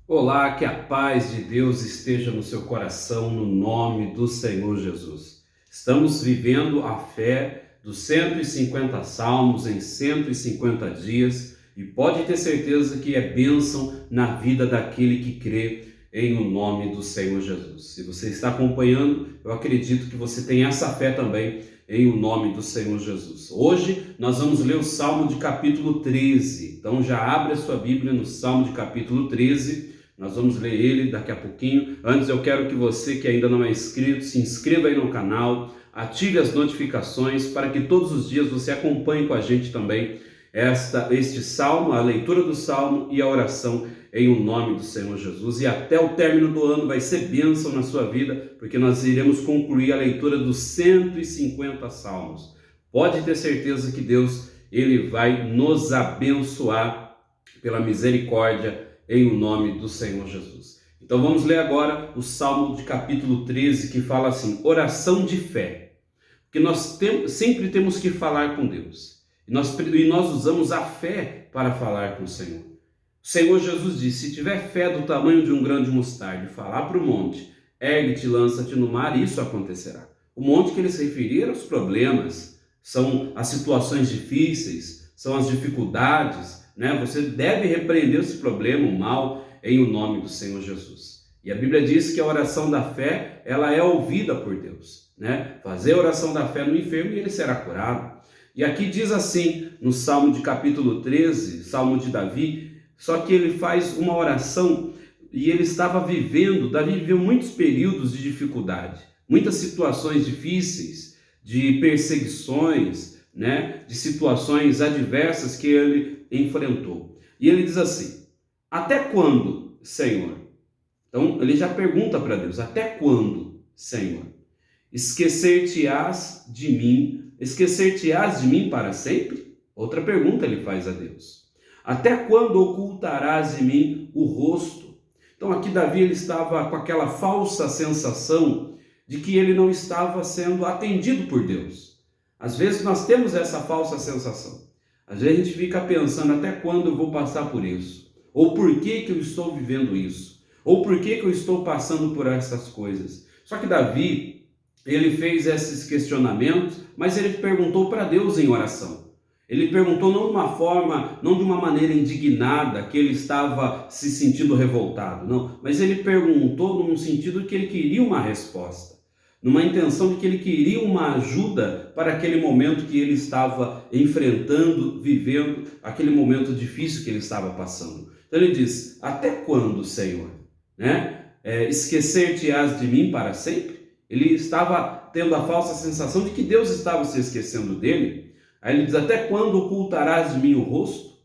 Olá, que a paz de Deus esteja no seu coração, no nome do Senhor Jesus. Estamos vivendo a fé dos 150 salmos em 150 dias e pode ter certeza que é bênção na vida daquele que crê em o nome do Senhor Jesus. Se você está acompanhando, eu acredito que você tem essa fé também em o nome do Senhor Jesus. Hoje nós vamos ler o Salmo de capítulo 13. Então já abre a sua Bíblia no Salmo de capítulo 13. Nós vamos ler ele daqui a pouquinho. Antes eu quero que você que ainda não é inscrito, se inscreva aí no canal, ative as notificações para que todos os dias você acompanhe com a gente também este salmo, a leitura do salmo e a oração em o nome do Senhor Jesus. E até o término do ano vai ser bênção na sua vida, porque nós iremos concluir a leitura dos 150 salmos. Pode ter certeza que Deus ele vai nos abençoar pela misericórdia em o nome do Senhor Jesus. Então vamos ler agora o Salmo de capítulo 13, que fala assim: oração de fé. Porque nós sempre temos que falar com Deus. E nós usamos a fé para falar com o Senhor. O Senhor Jesus disse: se tiver fé do tamanho de um grão de mostarda e falar para o monte, ergue-te, lança-te no mar, isso acontecerá. O monte que ele se referia eram os problemas, são as situações difíceis, são as dificuldades, né? Você deve repreender esse problema, o mal, em o nome do Senhor Jesus. E a Bíblia diz que a oração da fé, ela é ouvida por Deus, né? Fazer a oração da fé no enfermo e ele será curado. E aqui diz assim, no Salmo de capítulo 13, Salmo de Davi, só que ele faz uma oração e ele estava vivendo, Davi viveu muitos períodos de dificuldade, muitas situações difíceis, de perseguições, né? De situações adversas que ele enfrentou. E ele diz assim: até quando, Senhor? Então ele já pergunta para Deus: até quando, Senhor? Esquecer-te-ás de mim? Esquecer-te-ás de mim para sempre? Outra pergunta ele faz a Deus. Até quando ocultarás de mim o rosto? Então aqui Davi ele estava com aquela falsa sensação de que ele não estava sendo atendido por Deus. Às vezes nós temos essa falsa sensação. Às vezes a gente fica pensando: até quando eu vou passar por isso? Ou por que eu estou vivendo isso? Ou por que eu estou passando por essas coisas? Só que Davi, ele fez esses questionamentos, mas ele perguntou para Deus em oração. Ele perguntou não de uma forma, não de uma maneira indignada, que ele estava se sentindo revoltado, não. Mas ele perguntou num sentido que ele queria uma resposta, numa intenção de que ele queria uma ajuda para aquele momento que ele estava enfrentando, vivendo, aquele momento difícil que ele estava passando. Então ele diz: até quando, Senhor? Né? Esquecer-te-ás de mim para sempre? Ele estava tendo a falsa sensação de que Deus estava se esquecendo dele. Aí ele diz: até quando ocultarás de mim o rosto?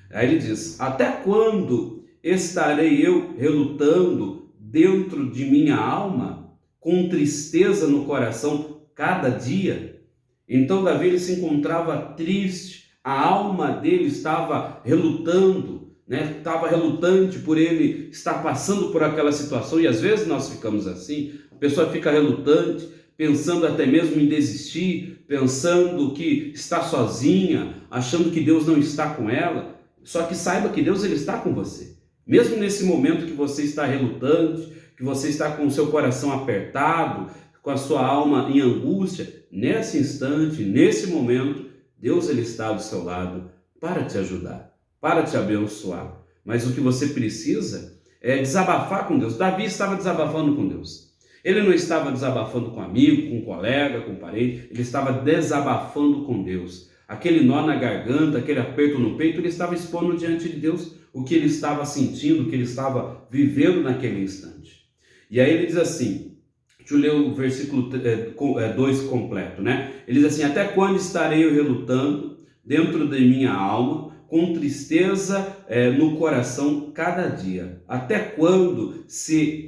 Aí ele diz: até quando estarei eu relutando dentro de minha alma, com tristeza no coração cada dia? Então Davi ele se encontrava triste, a alma dele estava relutando, né? Estava relutante por ele estar passando por aquela situação. E às vezes nós ficamos assim, a pessoa fica relutante, pensando até mesmo em desistir, pensando que está sozinha, achando que Deus não está com ela. Só que saiba que Deus ele está com você. Mesmo nesse momento que você está relutante, que você está com o seu coração apertado, com a sua alma em angústia, nesse instante, nesse momento, Deus ele está do seu lado para te ajudar, para te abençoar. Mas o que você precisa é desabafar com Deus. Davi estava desabafando com Deus. Ele não estava desabafando com amigo, com colega, com parente, ele estava desabafando com Deus. Aquele nó na garganta, aquele aperto no peito, ele estava expondo diante de Deus o que ele estava sentindo, o que ele estava vivendo naquele instante. E aí ele diz assim, deixa eu ler o versículo 2 completo, né? Ele diz assim: até quando estarei eu relutando dentro de minha alma, com tristeza no coração cada dia? Até quando se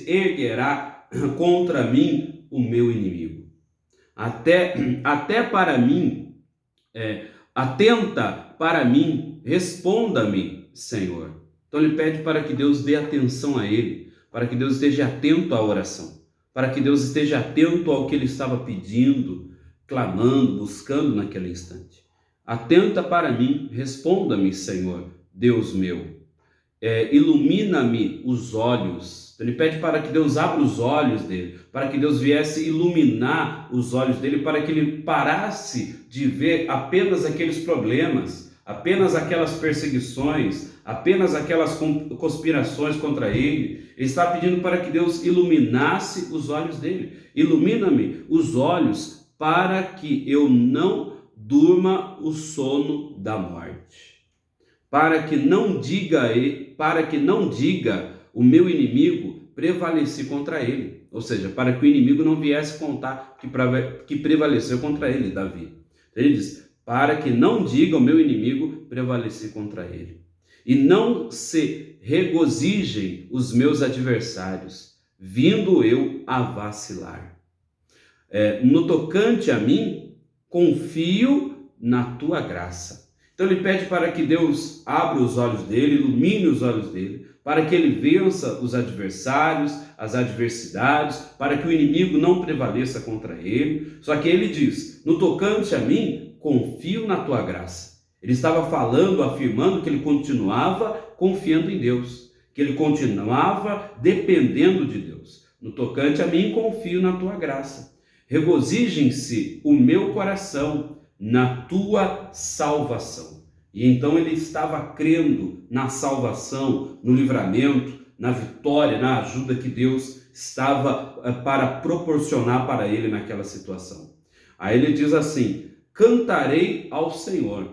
erguerá contra mim o meu inimigo? Até para mim, atenta para mim, responda-me, Senhor. Então ele pede para que Deus dê atenção a ele, para que Deus esteja atento à oração, para que Deus esteja atento ao que ele estava pedindo, clamando, buscando naquele instante. Atenta para mim, responda-me, Senhor, Deus meu. ilumina-me os olhos. Então ele pede para que Deus abra os olhos dele, para que Deus viesse iluminar os olhos dele, para que ele parasse de ver apenas aqueles problemas, apenas aquelas perseguições, apenas aquelas conspirações contra ele. Ele está pedindo para que Deus iluminasse os olhos dele. Ilumina-me os olhos para que eu não durma o sono da morte. Para que não diga o meu inimigo prevaleci contra ele. Ou seja, para que o inimigo não viesse contar que prevaleceu contra ele, Davi. Ele diz, para que não diga o meu inimigo prevaleci contra ele. E não se regozijem os meus adversários, vindo eu a vacilar. No tocante a mim, confio na tua graça. Então ele pede para que Deus abra os olhos dele, ilumine os olhos dele, para que ele vença os adversários, as adversidades, para que o inimigo não prevaleça contra ele. Só que ele diz, no tocante a mim, confio na tua graça. Ele estava falando, afirmando que ele continuava confiando em Deus, que ele continuava dependendo de Deus. No tocante a mim, confio na tua graça. Regozijem-se o meu coração na tua salvação. E então ele estava crendo na salvação, no livramento, na vitória, na ajuda que Deus estava para proporcionar para ele naquela situação. Aí ele diz assim, cantarei ao Senhor,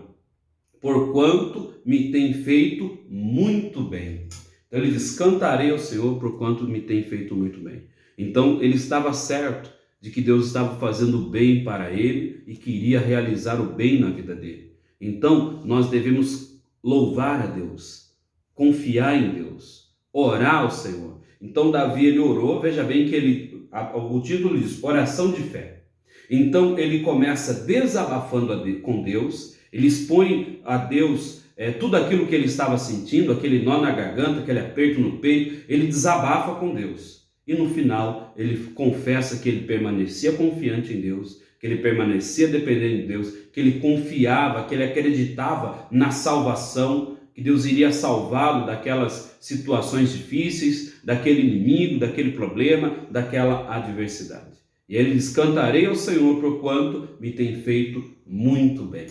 porquanto me tem feito muito bem. Então ele diz, cantarei ao Senhor, porquanto me tem feito muito bem. Então ele estava certo de que Deus estava fazendo o bem para ele e queria realizar o bem na vida dele. Então nós devemos louvar a Deus, confiar em Deus, orar ao Senhor. Então Davi ele orou, veja bem que o título diz oração de fé. Então ele começa desabafando com Deus, ele expõe a Deus tudo aquilo que ele estava sentindo, aquele nó na garganta, aquele aperto no peito, ele desabafa com Deus. E no final ele confessa que ele permanecia confiante em Deus, que ele permanecia dependendo de Deus, que ele confiava, que ele acreditava na salvação, que Deus iria salvá-lo daquelas situações difíceis, daquele inimigo, daquele problema, daquela adversidade. E ele diz, cantarei ao Senhor porquanto me tem feito muito bem.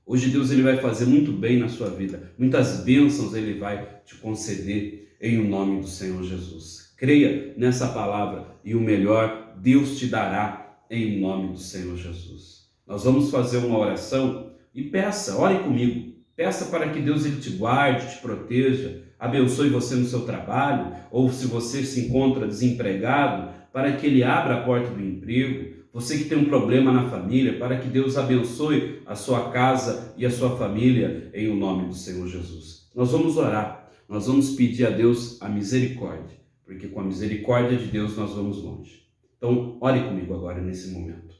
Hoje Deus ele vai fazer muito bem na sua vida, muitas bênçãos ele vai te conceder em nome do Senhor Jesus. Creia nessa palavra e o melhor Deus te dará em nome do Senhor Jesus. Nós vamos fazer uma oração e peça, ore comigo, peça para que Deus ele te guarde, te proteja, abençoe você no seu trabalho, ou se você se encontra desempregado, para que ele abra a porta do emprego. Você que tem um problema na família, para que Deus abençoe a sua casa e a sua família em o nome do Senhor Jesus. Nós vamos orar, nós vamos pedir a Deus a misericórdia, porque com a misericórdia de Deus nós vamos longe. Então, ore comigo agora nesse momento.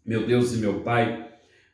Meu Deus e meu Pai,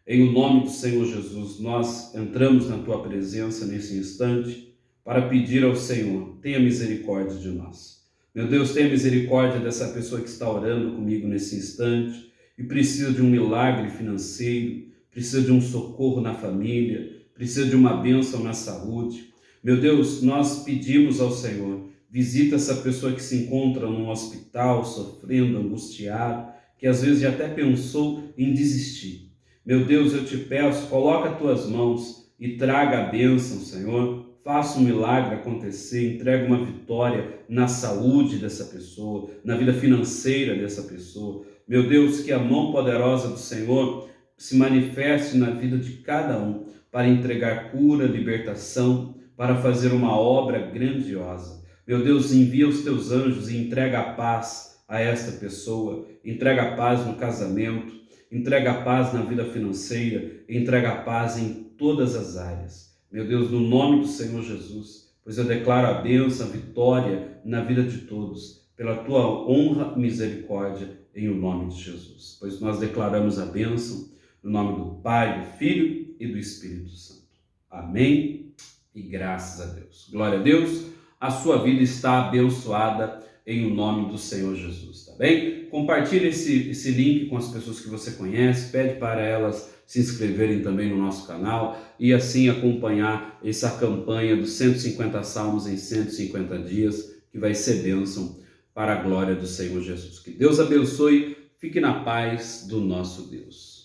em o nome do Senhor Jesus, nós entramos na Tua presença nesse instante para pedir ao Senhor, tenha misericórdia de nós. Meu Deus, tenha misericórdia dessa pessoa que está orando comigo nesse instante e precisa de um milagre financeiro, precisa de um socorro na família, precisa de uma bênção na saúde. Meu Deus, nós pedimos ao Senhor, visita essa pessoa que se encontra num hospital, sofrendo, angustiado, que às vezes já até pensou em desistir. Meu Deus, eu te peço, coloca as tuas mãos e traga a bênção, Senhor. Faça um milagre acontecer, entregue uma vitória na saúde dessa pessoa, na vida financeira dessa pessoa. Meu Deus, que a mão poderosa do Senhor se manifeste na vida de cada um para entregar cura, libertação, para fazer uma obra grandiosa. Meu Deus, envia os teus anjos e entrega a paz a esta pessoa, entrega a paz no casamento, entrega a paz na vida financeira, entrega a paz em todas as áreas. Meu Deus, no nome do Senhor Jesus, pois eu declaro a bênção, a vitória na vida de todos, pela tua honra e misericórdia, em o nome de Jesus. Pois nós declaramos a bênção no nome do Pai, do Filho e do Espírito Santo. Amém e graças a Deus. Glória a Deus, a sua vida está abençoada em o nome do Senhor Jesus, tá bem? Compartilhe esse link com as pessoas que você conhece, pede para elas se inscreverem também no nosso canal e assim acompanhar essa campanha dos 150 salmos em 150 dias, que vai ser bênção para a glória do Senhor Jesus. Que Deus abençoe, fique na paz do nosso Deus.